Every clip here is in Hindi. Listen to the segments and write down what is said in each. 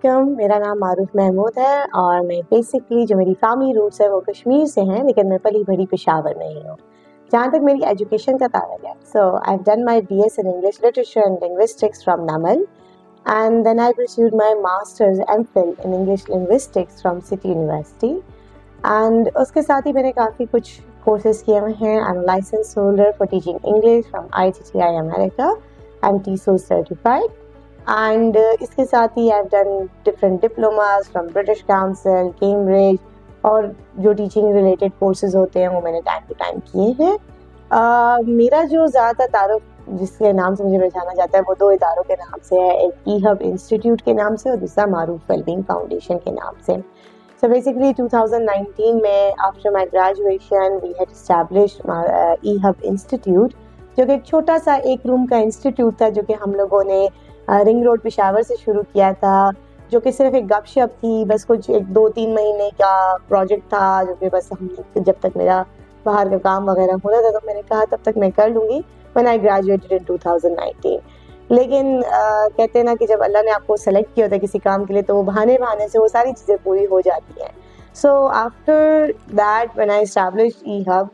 वालेकुम, मेरा नाम मारूफ महमूद है और मैं बेसिकली जो मेरी फैमिली रूट्स है वो कश्मीर से हैं, लेकिन मैं पली बड़ी पेशावर में ही हूँ। जहाँ तक मेरी एजुकेशन का ताल्लुक है, so I have done my BS in English literature and linguistics from NUML and then I pursued my masters MPhil in English linguistics from city university and उसके साथ ही मैंने काफ़ी कुछ कोर्सेज किए हुए हैं। I am license holder for teaching English from ITTI America, I am TESOL certified and इसके साथ ही I have done different diplomas from British Council, Cambridge और जो टीचिंग रिलेटेड कोर्सेज होते हैं वो मैंने टाइम टू टाइम किए हैं। मेरा जो ज़्यादा तारुफ जिसके नाम से मुझे पहचाना जाता है वो दो इदारों के नाम से है, एक E-Hub इंस्टीट्यूट के नाम से और दूसरा मारूफ वेलबींग फाउंडेशन के नाम से। सो बेसिकली 2019 में after my graduation we had established E-Hub institute, जो कि एक छोटा सा एक रूम का इंस्टीट्यूट था जो कि हम लोगों ने रिंग रोड पेशावर से शुरू किया था, जो कि सिर्फ एक गपशप थी, बस कुछ 1-2-3 महीने का प्रोजेक्ट था जो कि बस हम जब तक मेरा बाहर का काम वगैरह होना था तो मैंने कहा तब तक मैं कर लूँगी व्हेन आई ग्रेजुएटेड इन 2019। लेकिन कहते हैं ना कि जब अल्लाह ने आपको सेलेक्ट किया होता है किसी काम के लिए तो वो बहाने से वो सारी चीज़ें पूरी हो जाती हैं। So after that when I established E-Hub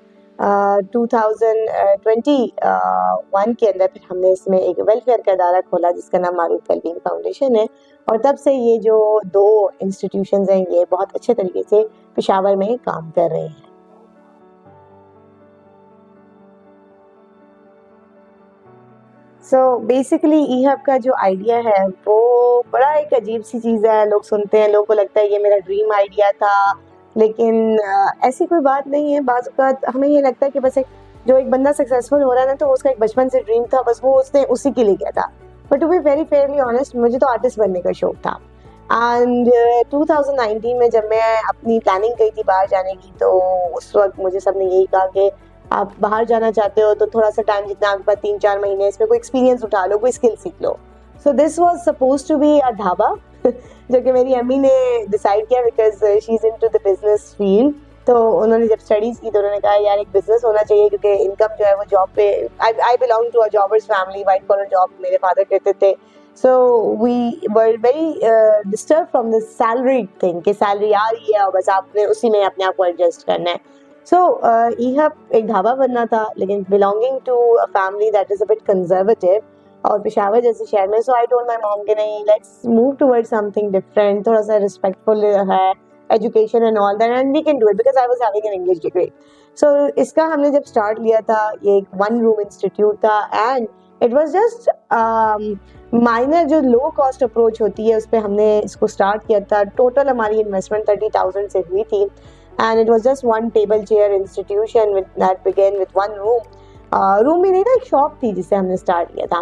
2021 के अंदर फिर हमने इसमें एक वेलफेयर का इदारा खोला जिसका नाम मारूफ वेलबींग फाउंडेशन है और तब से ये जो दो इंस्टीट्यूशंस हैं ये बहुत अच्छे तरीके से पेशावर में काम कर रहे हैं। सो बेसिकली E-Hub का जो आइडिया है वो बड़ा एक अजीब सी चीज़ है। लोग सुनते हैं, लोगों को लगता है ये मेरा ड्रीम आइडिया था, लेकिन ऐसी कोई बात नहीं है। बाज़ औक़ात हमें ये लगता है कि बस जो एक बंदा सक्सेसफुल हो रहा है ना तो उसका एक बचपन से ड्रीम था, बस वो उसने उसी के लिए किया था। But to be very fairly honest, मुझे तो आर्टिस्ट बनने का शौक था एंड 2019 में जब मैं अपनी प्लानिंग की थी बाहर जाने की तो उस वक्त मुझे सबने यही कहा कि आप बाहर जाना चाहते हो तो थोड़ा सा टाइम जितना आपके पास 3-4 महीने इसमें कोई एक्सपीरियंस उठा लो, कोई स्किल सीख लो। So this was suppose to be a dhaba जो कि मेरी अम्मी ने डिसाइड किया because she is into the business field. तो उन्होंने जब स्टडीज़ की तो उन्होंने कहा यार एक बिजनेस होना चाहिए क्योंकि इनकम जो है वो जॉब पे, I belong to a jobbers family, white collar job मेरे फादर करते थे। So we were very disturb from this salary thing कि सैलरी आ रही है और बस आपने उसी में अपने आप को एडजस्ट करना है। सो E-Hub एक ढाबा बनना था लेकिन belonging to a family that is a bit conservative और पेशावर जैसे शहर में। सो आई टोल्ड माई मॉम कि नहीं, let's move towards something different, थोड़ा सा रिस्पेक्टफुल है education and all that and we can do it because I was having an English degree. So इसका हमने जब स्टार्ट लिया था ये एक 1 रूम इंस्टीट्यूट था and it was just minor जो लो कॉस्ट अप्रोच होती है उस पर हमने इसको स्टार्ट किया था। टोटल हमारी इन्वेस्टमेंट 30,000 से हुई थी and it was just one table chair institution with that began with 1 room। Room में नहीं था, एक शॉप थी जिसे हमने स्टार्ट किया था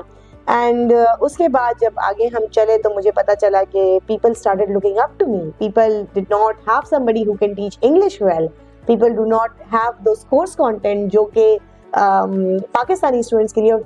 एंड उसके बाद जब आगे हम चले तो मुझे पता चला कि people started looking up to me, people did not have somebody who can teach English well, people do not have those course content जो कि पाकिस्तानी स्टूडेंट्स के लिए और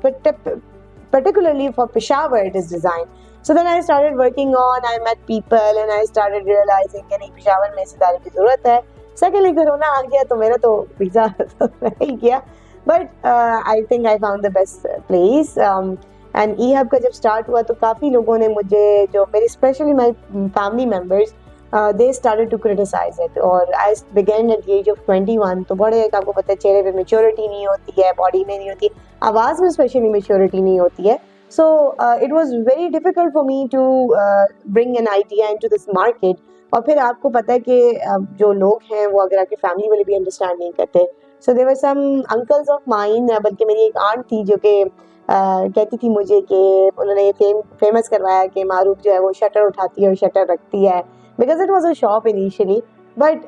particularly for Peshawar it is designed। So then I started working on, I met people and I started realizing कि नहीं पेशावर में इस इदारे की ज़रूरत है। सेकेंडली कोरोना आ गया तो मेरा तो वीज़ा तो रह ही गया, but I think I found the best place and E-Hub का जब स्टार्ट हुआ तो काफ़ी लोगों ने मुझे, जो मेरी specially my family members, they started to criticise it और I began at the age of 21। तो बड़े एक आपको पता है चेहरे पे मैच्योरिटी नहीं होती है, बॉडी में नहीं होती, आवाज़ में स्पेशली मैच्योरिटी नहीं होती है। So it was very difficult for me to bring an idea into this market। और फिर आपको पता है कि जो लोग हैं वो अगर आपकी फैमिली वाले भी अंडरस्टैंड नहीं करते। So there were some uncles of mine, बल्कि मेरी एक आंट थी जो कि कहती थी मुझे कि उन्होंने ये फेमस करवाया कि मारूफ जो है वो शटर उठाती है और शटर रखती है because it was a shop initially. But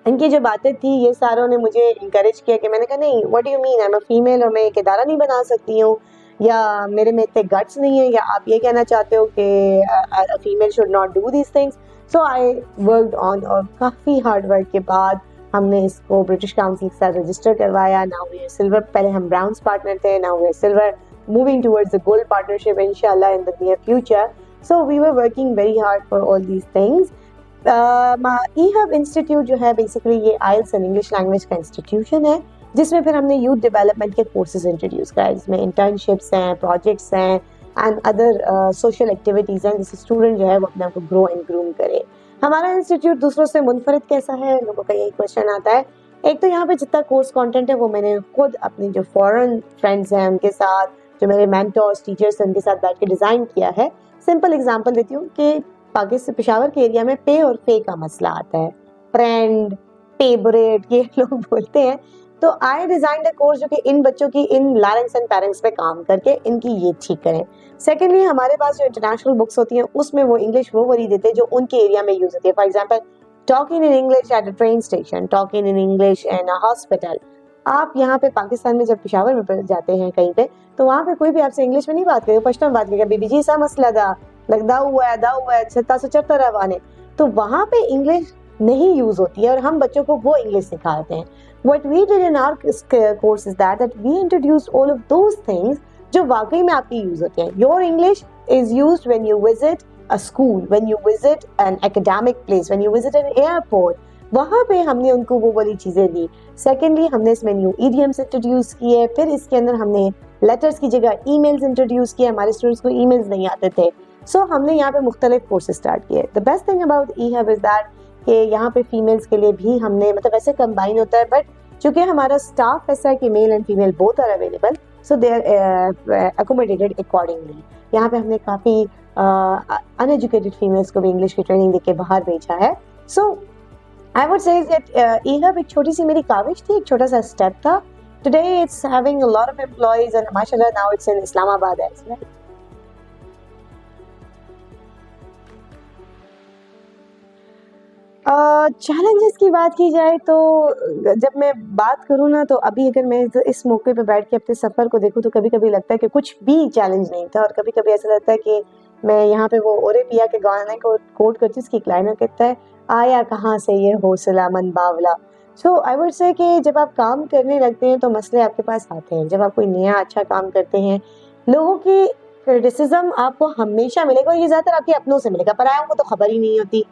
इनकी जो बातें थी ये सारों ने मुझे इंकरेज किया कि मैंने कहा नहीं, what do you mean, I am a female और मैं एक इदारा नहीं बना सकती हूँ, या मेरे में इतने गट्स नहीं है, या आप ये कहना चाहते हो कि a female should not do these things. So I worked on और काफ़ी हार्ड वर्क के बाद हमने इसको ब्रिटिश काउंसिल के साथ रजिस्टर करवाया। नाउ वी आर सिल्वर, पहले हम ब्राउन्स पार्टनर थे, now we are silver, moving towards the gold partnership इंशाल्लाह in the near future. So we were working very hard for all these things. E-Hub institute जो है बेसिकली ये IELTS एंड इंग्लिश लैंग्वेज का इंस्टीट्यूशन है जिसमें फिर हमने यूथ डेवलपमेंट के कोर्सेज इंट्रोड्यूस कराए, जिसमें इंटर्नशिप्स हैं, प्रोजेक्ट्स हैं, एंड अदर सोशल एक्टिविटीज़ हैं जिससे स्टूडेंट जो है वो अपने आप को ग्रो एंड ग्रूम करे। हमारा इंस्टीट्यूट दूसरों से मुनफरिद कैसा है, लोगों का यही क्वेश्चन आता है। एक तो यहाँ पे जितना कोर्स कंटेंट है वो मैंने खुद अपनी जो फॉरेन फ्रेंड्स हैं उनके साथ, जो मेरे मेंटर्स टीचर्स हैं उनके साथ बैठ के डिज़ाइन किया है। सिंपल एग्जांपल देती हूँ कि पाकिस्तान पेशावर के एरिया में पे और फे का मसला आता है, फ्रेंड फेवरेट ये लोग बोलते हैं। तो आई डिजाइन द कोर्स जो कि इन बच्चों की इन लैरिंग्स एंड पैरिंग्स पे काम करके इनकी ये ठीक करें। सेकेंडली हमारे पास जो इंटरनेशनल बुक्स होती हैं उसमें वो इंग्लिश वो वाली देते हैं जो उनके एरिया में यूज होती है। For example talking in English at a train station, talking in English in a hospital. आप यहाँ पे पाकिस्तान में जब पेशावर में जाते हैं कहीं पे, तो वहाँ पे कोई भी आपसे इंग्लिश में नहीं बात करेगा, पश्तो में बात करेगा, बीबी जी सा मसला था, लगदा हुआ है छत्ता से चढ़ता रवाने। तो वहाँ पे इंग्लिश नहीं यूज होती है और हम बच्चों को वो इंग्लिश सिखाते हैं। What we did in our course is that we introduced all of those things जो वाकई में आपकी यूज होते हैं। Your English is used when you visit a school, when you visit an academic place, when you visit an airport। वहाँ पे हमने उनको वो वाली चीजें दी। सेकेंडली हमने इसमें न्यू idioms इंट्रोड्यूस किए, फिर इसके अंदर हमने लेटर्स की जगह ईमेल्स इंट्रोड्यूस किए। हमारे स्टूडेंट्स को ईमेल्स नहीं आते थे, सो हमने यहाँ पे मुख्तलिफ कोर्सेज स्टार्ट किए। The best thing about E Hub is that कि यहाँ पे फीमेल्स के लिए भी हमने मतलब वैसे कंबाइन होता है, बट चूंकि हमारा स्टाफ ऐसा है कि male and female both are available, so they are accommodated accordingly. यहाँ पे हमने काफ़ी अनएजुकेटेड फीमेल्स को भी इंग्लिश की ट्रेनिंग देके बाहर भेजा है। So I would say that ई-हब एक छोटी सी मेरी काविश थी, एक छोटा सा स्टेप था। Today it's having a lot of employees and माशाल्लाह now it's in Islamabad as well. Challenges की बात की जाए तो जब मैं बात करूँ ना, तो अभी अगर मैं इस मौके पे बैठ के अपने सफ़र को देखूँ तो कभी कभी लगता है कि कुछ भी चैलेंज नहीं था, और कभी कभी ऐसा लगता है कि मैं यहाँ पे वो ओरे पिया के गाने को कोट करती हूँ, उसकी एक लाइनर कहता है, आया कहाँ से ये हौसला मन बावला। सो आई वुड से कि जब आप काम करने लगते हैं तो मसले आपके पास आते हैं। जब आप कोई नया अच्छा काम करते हैं, लोगों की क्रिटिसिज्म आपको हमेशा मिलेगा, और ये ज़्यादातर आपके अपनों से मिलेगा, परायों को तो खबर ही नहीं होती।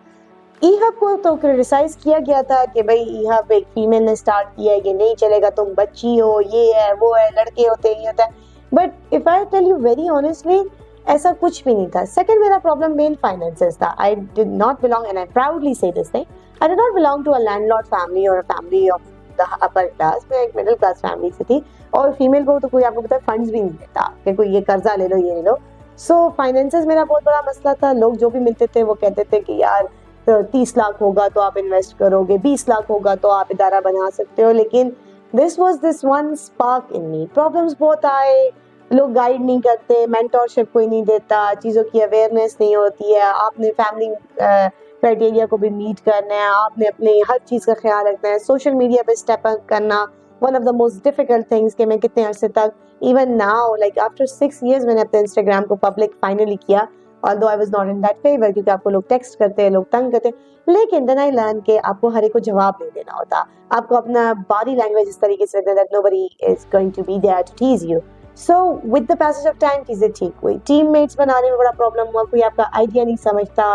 ई-हब को तो क्रिटिसाइज किया गया था कि भाई ई-हब एक फीमेल ने स्टार्ट किया है, ये नहीं चलेगा, तुम बच्ची हो, ये है वो है, लड़के होते हैं, ये होता है। But if I tell you very honestly, ऐसा कुछ भी नहीं था। सेकंड, मेरा प्रॉब्लम मेन फाइनेंसेस था। I did not belong, and I proudly say this thing, I did not belong to a landlord family और a family of the upper class. मैं एक मिडिल क्लास फैमिली से थी, और फीमेल को तो कोई आपको पता है फंड्स भी नहीं देता कि कोई ये कर्जा ले लो, ये ले लो। सो फाइनेंसेस मेरा बहुत बड़ा मसला था। लोग जो भी मिलते थे वो कहते थे कि यार 30 लाख होगा तो आप इन्वेस्ट करोगे, 20 लाख होगा तो आप इदारा बना सकते हो, लेकिन this one spark in me. Problems बहुत आए, लोग गाइड नहीं करते, मेंटरशिप कोई नहीं देता, चीज़ों की अवेयरनेस नहीं होती है, आपने फैमिली क्राइटेरिया को भी मीट करना है, आपने अपने हर चीज़ का ख्याल रखना है। सोशल मीडिया पे स्टेप अप करना one of the most difficult things कि मैं कितने अरसे तक, even now like after 6 years मैंने अपने इंस्टाग्राम को पब्लिक फाइनली किया, although I was not in that favor, क्योंकि आपको लोग टेक्स्ट करते हैं, लोग तंग करते हैं। लेकिन then I learned कि आपको हर एक को जवाब नहीं देना होता, आपको अपना बॉडी लैंग्वेज इस तरीके से रखना that nobody is going to be there to tease you। So with the passage of time चीज़ें ठीक हुई। टीममेट्स बनाने में बड़ा प्रॉब्लम हुआ, कोई आपका आइडिया नहीं समझता,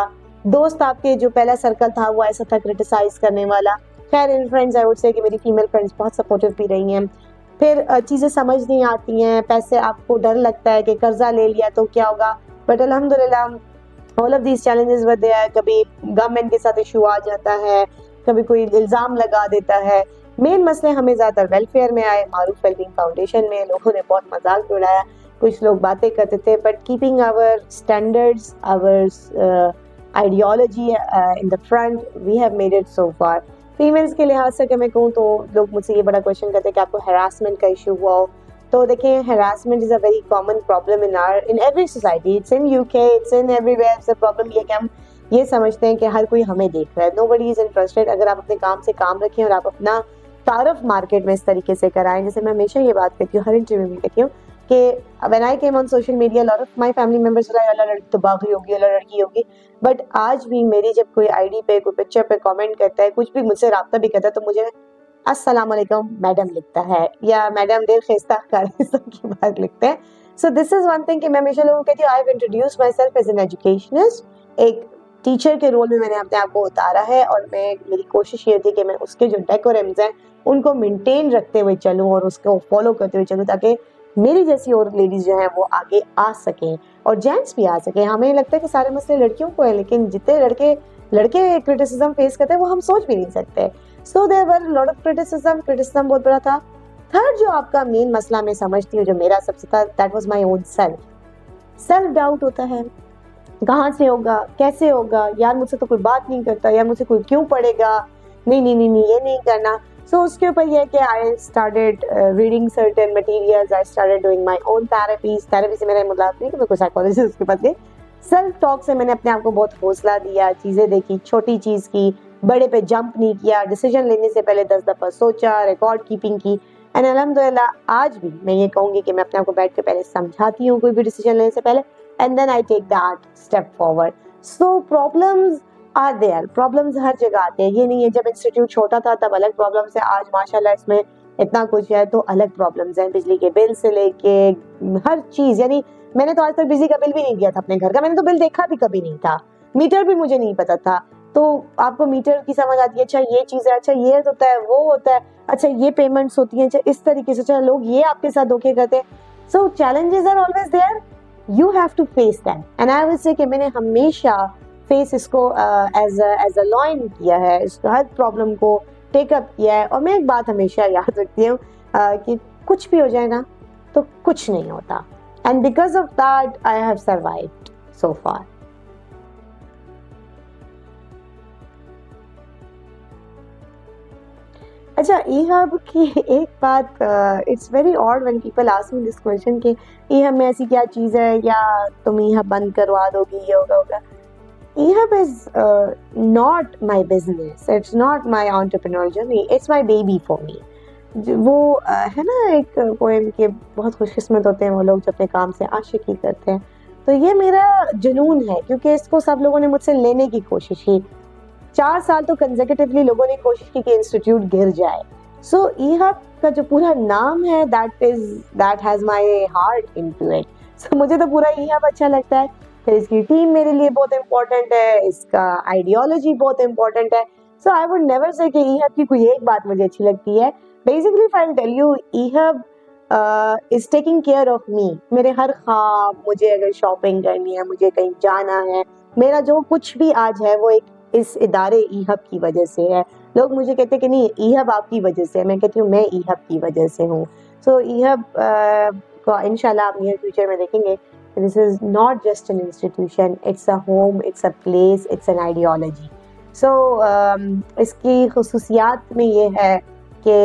दोस्त आपके जो पहला सर्कल था वो ऐसा था क्रिटिसाइज करने वाला। खैर इन फ्रेंड्स आई वुड से कि मेरी फीमेल फ्रेंड्स बहुत सपोर्टिव भी रही हैं। फिर चीज़ें समझ नहीं आती हैं, पैसे आपको डर लगता है कि कर्जा ले लिया तो क्या होगा, बट अल्हम्दुलिल्लाह all of these challenges were there. कभी गवर्नमेंट के साथ इशू आ जाता है, कभी कोई इल्ज़ाम लगा देता है। मेन मसले हमें ज़्यादातर वेलफेयर में आए। मारूफ वेलबींग फाउंडेशन में लोगों ने बहुत मजाक भी उड़ाया, कुछ लोग बातें करते थे, but keeping our standards, our ideology in the front, we have made it so far. Females के लिहाज से अगर मैं कहूँ तो लोग मुझसे ये बड़ा क्वेश्चन करते हैं कि आपको हरासमेंट का इशू हुआ हो, तो देखें harassment is a very common problem in every society, it's in UK, it's in everywhere. The problem ये कि हम ये समझते हैं कि हर कोई हमें देख रहा है, नोबडी इज़ इंटरेस्टेड। अगर आप अपने काम से काम रखें और आप अपना तारफ मार्केट में इस तरीके से कराएं, जैसे मैं हमेशा ये बात कहती हूँ, हर इंटरव्यू में कहती हूँ कि when I came on social media lot of my family members were like लड़की तो बागी होगी, लड़की होगी, बट आज भी मेरी जब कोई आईडी पे कोई पिक्चर पे कमेंट करता है, कुछ भी मुझसे राब्ता भी करता है, तो मुझे अस्सलाम वालेकुम मैडम लिखता है, या मैडम देर खेस्ता की बात लिखते हैं। So this is one thing कि मैं हमेशा लोगों को कहती हूँ, I have introduced myself as an educationist. एक टीचर के रोल में मैंने अपने आप को उतारा है, और मेरी कोशिश ये थी कि मैं उसके जो डेकोरम्स हैं उनको मेंटेन रखते हुए चलूँ और उसको फॉलो करते हुए चलूँ, ताकि मेरी जैसी और लेडीज जो हैं वो आगे आ सकें और जेंट्स भी आ सकें। हमें लगता है कि सारे मसले लड़कियों को है, लेकिन जितने लड़के क्रिटिसिज्म फेस करते हैं वो हम सोच भी नहीं सकते। So there were lot of criticism बहुत बड़ा था। थर्ड जो आपका मेन मसला मैं समझती हूँ जो मेरा सबसे था, that was my own self doubt होता है। कहाँ से होगा, कैसे होगा, यार मुझसे तो कोई बात नहीं करता, यार मुझसे कोई क्यों पढ़ेगा, नहीं ये नहीं करना। सो उसके ऊपर यह है कि I started reading certain materials, I started doing my own therapy से मेरा मतलब नहीं कि मैं कोई साइकोलॉजिस्ट के पास गई। सेल्फ टॉक से मैंने अपने आप को बहुत हौसला दिया, चीज़ें देखी, छोटी चीज़ की, बड़े पे जंप नहीं किया, डिसीजन लेने से पहले 10 दफ़ा सोचा, रिकॉर्ड कीपिंग की। एंड अल्हम्दुलिल्लाह आज भी मैं ये कहूँगी कि मैं अपने आप को बैठ के पहले समझाती हूँ कोई भी डिसीजन लेने से पहले, and then I take that step forward. So problems are there, problems हर जगह आते हैं। ये नहीं है जब इंस्टीट्यूट छोटा था तब अलग प्रॉब्लम्स है, आज माशाल्लाह इसमें इतना कुछ है तो अलग प्रॉब्लम्स हैं, बिजली के बिल से लेके हर चीज़। यानी मैंने तो आज तक बिजली का बिल भी नहीं दिया था अपने घर का, मैंने तो बिल देखा भी कभी नहीं था, मीटर भी मुझे नहीं पता था। तो आपको मीटर की समझ आती है, अच्छा ये चीज़ है, अच्छा ये होता है, वो होता है, अच्छा ये पेमेंट्स होती हैं, अच्छा इस तरीके से, अच्छा लोग ये आपके साथ धोखे करते हैं। So challenges are always there, you have to face them. And I will say कि मैंने हमेशा फेस इसको एज अ लॉइन किया है, इसको हर प्रॉब्लम को टेकअप किया है। और मैं एक बात हमेशा याद रखती हूँ कि कुछ भी हो जाए ना तो कुछ नहीं होता, and because of that I have survived so far. अच्छा, ई-हब की एक बात, it's very odd when people ask me this question कि ई-हब में ऐसी क्या चीज़ है या तुम ई-हब बंद करवा दोगी, ये होगा। E-Hub is not my business. It's not my entrepreneurial journey. It's my baby for me. वो है ना एक पोएम के बहुत खुशकिस्मत होते हैं वो लोग जो अपने काम से आशिकी करते हैं। तो ये मेरा जुनून है क्योंकि इसको सब लोगों ने मुझसे लेने की कोशिश की। 4 साल तो कंसेक्यूटिवली लोगों ने कोशिश की कि इंस्टीट्यूट गिर जाए। सो ई-हब का जो पूरा नाम है that has my heart into it. So मुझे तो पूरा ई-हब अच्छा लगता है। फिर इसकी टीम मेरे लिए बहुत इम्पोर्टेंट है, इसका आइडियोलॉजी बहुत इम्पोर्टेंट है। So I would never say कि ई-हब की कोई एक बात मुझे अच्छी लगती है। Basically if I tell you, E Hub is taking care of me. मेरे हर ख्वाब, मुझे अगर शॉपिंग करनी है, मुझे कहीं जाना है, मेरा जो कुछ भी आज है वो एक इस इदारे ई-हब की वजह से है। लोग मुझे कहते हैं कि नहीं ई-हब आपकी वजह से है, मैं कहती हूँ मैं ई-हब की वजह से हूँ। सो ई-हब को इंशाल्लाह आप नियर फ्यूचर में देखेंगे। This is not just an institution, it's a home, it's a place, it's an ideology. So इसकी खुसूसियात में ये है कि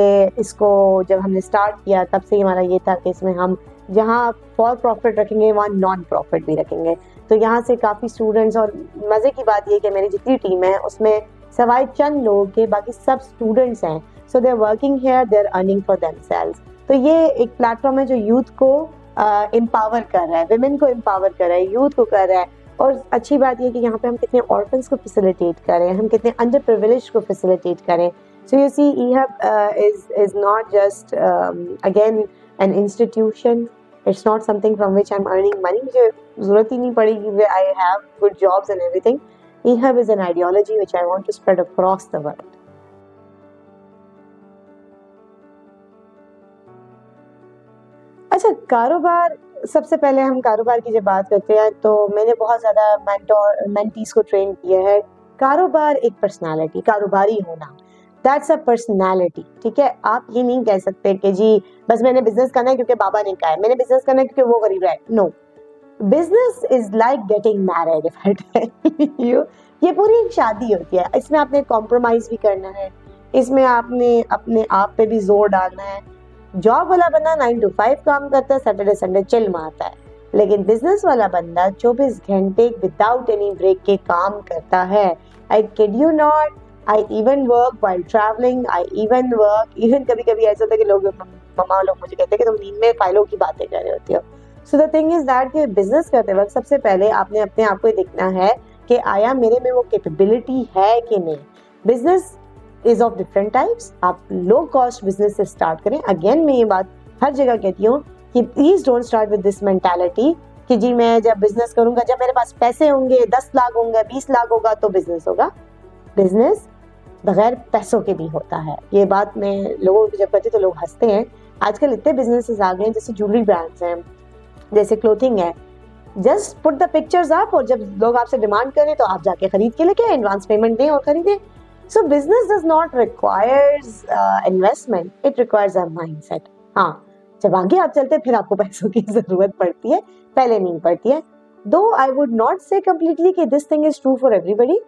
इसको जब हमने स्टार्ट किया तब से हमारा ये था कि इसमें हम जहाँ फॉर प्रॉफिट रखेंगे वहाँ नॉन प्रॉफिट भी रखेंगे। तो यहाँ से काफ़ी स्टूडेंट्स, और मज़े की बात ये कि मेरी जितनी टीम है उसमें सवाए चंद लोग के बाकी सब स्टूडेंट्स हैं। So they are working here, they are earning for themselves. तो ये एक प्लेटफॉर्म है जो यूथ को एम्पावर कर रहा है, विमेन को एम्पावर कर रहा है, यूथ को कर रहा है। और अच्छी बात ये कि यहाँ पे हम कितने ऑर्फन्स को फैसिलिटेट करें, हम कितने अंडर प्रिविलेज को फैसिलिटेट करें। So you see E Hub is not just again an institution, it's not something from which I am earning money. मुझे ज़रूरत ही नहीं पड़ेगी, I have good jobs and everything. E Hub is an ideology which I want to spread across the world. अच्छा, कारोबार, सबसे पहले हम कारोबार की जब बात करते हैं तो मैंने बहुत ज़्यादा मेंटीज को ट्रेन किया है। कारोबार एक पर्सनालिटी, कारोबारी होना, दैट्स अ पर्सनालिटी। ठीक है, आप ये नहीं कह सकते कि जी बस मैंने बिजनेस करना है क्योंकि बाबा ने कहा है, मैंने बिजनेस करना है क्योंकि वो गरीब है। No, business is like getting married, if I tell you. ये पूरी एक शादी होती है, इसमें आपने कॉम्प्रोमाइज भी करना है, इसमें आपने अपने आप पे भी जोर डालना है। जॉब वाला बंदा 9 to 5 काम करता है, सैटरडे संडे चिल मारता है, लेकिन बिजनेस वाला बंदा 24 घंटे विदाउट एनी ब्रेक के काम करता है। I kid you not, I even work while travelling, I even work, even कभी कभी ऐसा होता है कि लोग, मम्मा लोग मुझे कहते हैं कि तुम नींद में फाइलों की बातें कर रहे होती हो। So the thing is that कि बिजनेस करते वक्त सबसे पहले आपने अपने आप को देखना है कि आया मेरे में वो कैपेबिलिटी है कि नहीं। Business is of different types. आप लो कॉस्ट बिजनेस से स्टार्ट करें। अगेन मैं ये बात हर जगह कहती हूँ कि please don't start with this mentality कि जी मैं जब बिजनेस करूंगा, जब मेरे पास पैसे होंगे, 10 लाख होंगे, 20 लाख होगा तो बिजनेस होगा। बिजनेस बगैर पैसों के भी होता है। ये बात मैं लोगों को जब कहती तो लोग हंसते हैं आजकल इतने बिजनेसेस आ गए हैं, जैसे ज्वेलरी ब्रांड्स हैं, जैसे क्लोथिंग है, just put the pictures up और जब लोग आपसे डिमांड करें तो आप जाके खरीद के लेके एडवांस पेमेंट दें और खरीदें. सो business does not requires investment, it requires a mindset. हाँ, जब आगे आप चलते हैं फिर आपको पैसों की जरूरत पड़ती है, पहले नहीं पड़ती है. दो आई वुड नॉट से कम्प्लीटली कि this thing is true for everybody.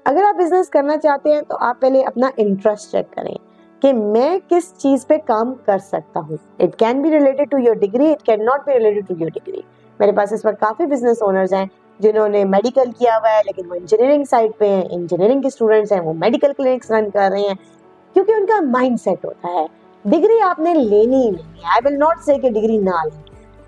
अगर आप बिजनेस करना चाहते हैं तो आप पहले अपना इंटरेस्ट चेक करें कि मैं किस चीज पे काम कर सकता हूँ. It can be related to your degree, it can not be related to your degree. मेरे पास इस वक्त काफी बिजनेस ओनर्स हैं जिन्होंने मेडिकल किया हुआ है लेकिन वो इंजीनियरिंग साइड पे हैं, इंजीनियरिंग के स्टूडेंट्स हैं, वो मेडिकल क्लिनिक्स रन कर रहे हैं, क्योंकि उनका माइंड सेट होता है. डिग्री आपने लेनी ही लेनी है. आई विल नॉट से कि डिग्री ना लें.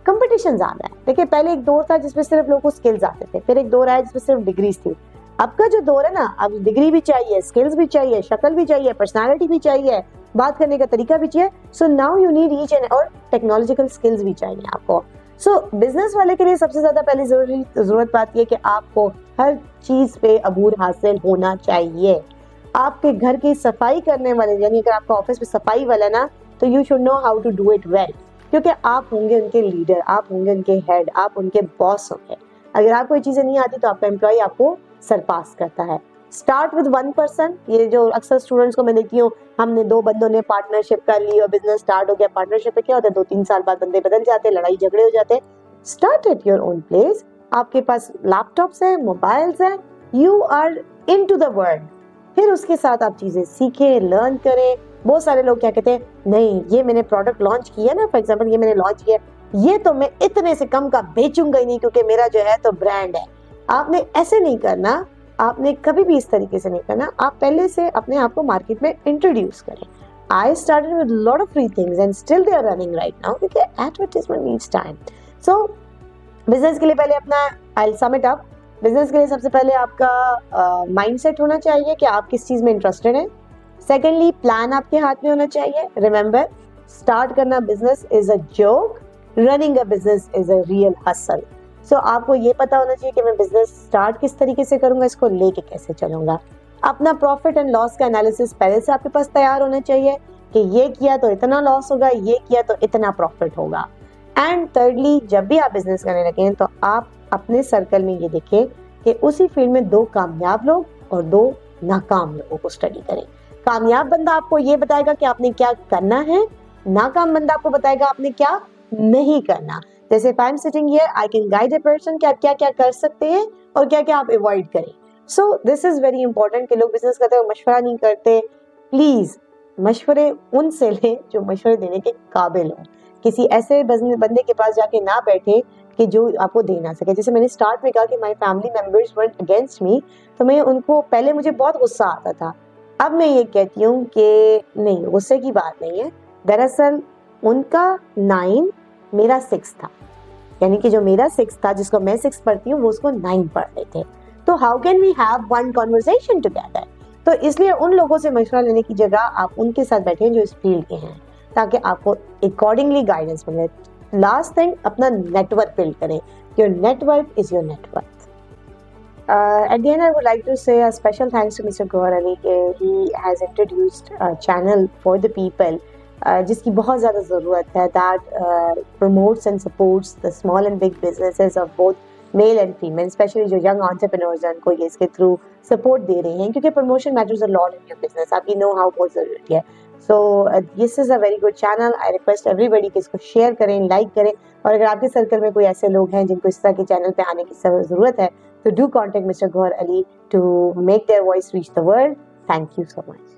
कंपटीशन ज्यादा है. देखिए, पहले एक दौर था जिसमें सिर्फ लोगों को स्किल्स आते थे, फिर एक दौर आया जिसमें सिर्फ डिग्रीज थी. अब का जो दौर है ना, अब डिग्री भी चाहिए, स्किल्स भी चाहिए, शक्ल भी चाहिए, पर्सनालिटी भी चाहिए, बात करने का तरीका भी चाहिए. So now you need each and और टेक्नोलॉजिकल स्किल्स भी चाहिए आपको. सो बिजनेस वाले के लिए सबसे ज्यादा पहली जरूरत बात यह कि आपको हर चीज पे अबूर हासिल होना चाहिए. आपके घर की सफाई करने वाले, यानी अगर आपका ऑफिस में सफाई वाला ना, तो you should know how to do it well, क्योंकि आप होंगे उनके लीडर, आप होंगे उनके हेड, आप उनके बॉस होंगे. अगर आपको ये चीजें नहीं आती तो आपका एम्प्लॉय आपको सरपास करता है. Start with 1%. ये जो अक्सर स्टूडेंट्स को मैं देखती हूँ, हमने 2 बंदों ने पार्टनरशिप कर ली और बिजनेस स्टार्ट हो गया. पार्टनरशिप पे क्या होता है, 2-3 साल बाद बंदे बदल जाते हैं, लड़ाई झगड़े हो जाते हैं. Start at your own place. आपके पास लैपटॉप्स है, मोबाइल्स है, you are into the world. फिर उसके साथ आप चीजें सीखें, लर्न करें. बहुत सारे लोग क्या कहते हैं, नहीं ये मैंने प्रोडक्ट लॉन्च किया ना, फॉर एग्जाम्पल ये मैंने लॉन्च किया, ये तो मैं इतने से कम का बेचूंगा ही नहीं क्योंकि मेरा जो है तो ब्रांड है. आपने ऐसे नहीं करना, आपने कभी भी इस तरीके से नहीं करना. आप पहले से अपने आप को मार्केट में इंट्रोड्यूस करें. I started with lot of free things and still they are running right now, क्योंकि advertisement needs time. So business के लिए पहले अपना, I will sum it up. Business के लिए सबसे पहले आपका माइंडसेट होना चाहिए कि आप किस चीज में इंटरेस्टेड हैं. सेकेंडली, प्लान आपके हाथ में होना चाहिए. रिमेंबर, स्टार्ट करना business is a joke, running a business is a real hustle. So आपको ये पता होना चाहिए कि मैं बिजनेस स्टार्ट किस तरीके से करूंगा, इसको लेके कैसे चलूंगा. अपना प्रॉफिट एंड लॉस का एनालिसिस पहले से आपके पास तैयार होना चाहिए कि ये किया तो इतना लॉस होगा, ये किया तो इतना प्रॉफिट होगा. एंड थर्डली, जब भी आप बिजनेस करने लगे तो आप अपने सर्कल में ये देखें कि उसी फील्ड में 2 कामयाब लोग और 2 नाकाम लोगों को स्टडी करें. कामयाब बंदा आपको ये बताएगा कि आपने क्या करना है, नाकाम बंदा आपको बताएगा आपने क्या नहीं करना. जैसे if I'm sitting here, I can guide a person कि आप क्या क्या कर सकते हैं और क्या क्या आप अवॉइड करें. सो दिस इज वेरी इंपॉर्टेंट कि लोग बिजनेस करते हुए मशवरा नहीं करते. प्लीज मशवरे उनसे लें जो मशवरे देने के काबिल हो. किसी ऐसे बंदे के पास जाके ना बैठे कि जो आपको दे ना सके. जैसे मैंने स्टार्ट में कहा कि my family members were against me, तो मैं उनको, पहले मुझे बहुत गुस्सा आता था. अब मैं ये कहती हूँ कि नहीं, गुस्से की बात नहीं है. दरअसल उनका 9 मेरा 6 था, यानी कि जो मेरा 6 था, जिसको मैं 6 पढ़ती हूँ, वो उसको 9 पढ़ रहे थे. तो how can we have one conversation together. तो इसलिए उन लोगों से मशवरा लेने की जगह आप उनके साथ बैठे जो इस फील्ड के हैं, ताकि आपको अकॉर्डिंगली गाइडेंस मिले. लास्ट थिंग, अपना नेटवर्क बिल्ड करें. Your network is your network. At the end, I would like to say a special thanks to Mr. Gohar Ali. He has introduced a channel for the people, जिसकी बहुत ज़्यादा ज़रूरत है. That promotes and supports the small and big businesses of both male and female, especially जो young entrepreneurs हैं, उनको ये इसके थ्रू सपोर्ट दे रहे हैं, क्योंकि promotion matters a lot in your business. आपकी know how बहुत ज़रूरी है. So this is a very good channel. I request everybody कि इसको शेयर करें, लाइक करें. और अगर आपके सर्कल में कोई ऐसे लोग हैं जिनको इस तरह के चैनल पे आने की ज़रूरत है, तो do contact Mr. Gohar Ali to make their voice reach the world. Thank you so much.